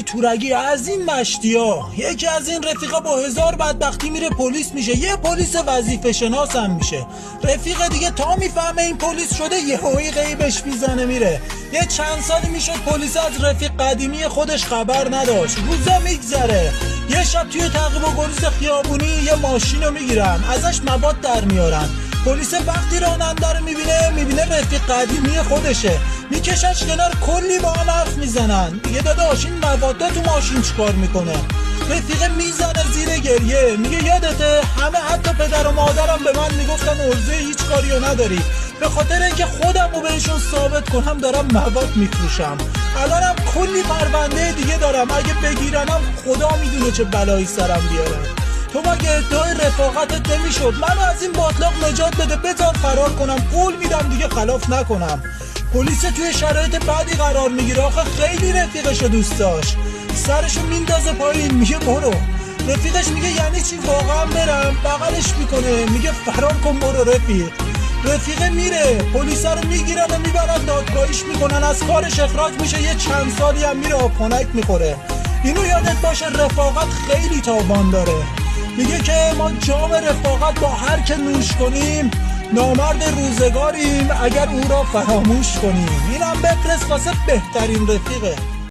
علی تورگی از این مشتیا. یکی از این رفیقا با 1000 بدبختی میره پلیس میشه، یه پلیس وظیفه شناس هم میشه. رفیق دیگه تا میفهمه این پلیس شده یهویی غیبش میزنه میره. یه چند سالی میشد پلیس از رفیق قدیمی خودش خبر نداشت. روزا میگذره، یه شب توی تعقیب و گریز خیابونی یه ماشین رو میگیرن، ازش مواد در میارن. پلیس وقتی راننده رو میبینه رفیق قدیمی خودشه، میکشش کنار، کلی با هم حرف میزنن. دیگه داداش این مواد تو ماشین چیکار میکنه؟ رفیق میزنه زیر گریه، میگه یادته همه حتی پدر و مادرم به من میگفتن ارزه هیچ کاریو نداری، به خاطر اینکه خودم رو بهشون ثابت کنم دارم مواد میفروشم. الانم کلی پرونده دیگه دارم، اگه بگیرنم خدا میدونه چه بلایی سرم بیارن. تو مگه ادعای رفاقتت نمیشد منو از این باطلاق نجات بده، بذار فرار کنم، قول میدم دیگه خلاف نکنم. پلیس توی شرایط بعدی قرار میگیره، آخه خیلی رفیقشو دوست داشت، سرشو میندازه پایین میگه برو. رفیقش میگه یعنی چی واقعا برم؟ بغلش میکنه میگه فرار کن برو رفیق. رفیقه میره، پلیس رو میگیرن و میبرن دادگاهیش میکنن، از کارش اخراج میشه، یه چند سالی هم میره آبخنک میخوره. اینو یادت باشه رفاقت خیلی تاوان داره. میگه که ما جام رفاقت با هر که نوش کنیم نامرد روزگاریم اگر او را فراموش کنیم. اینم بفرست واسه بهترین رفیقه.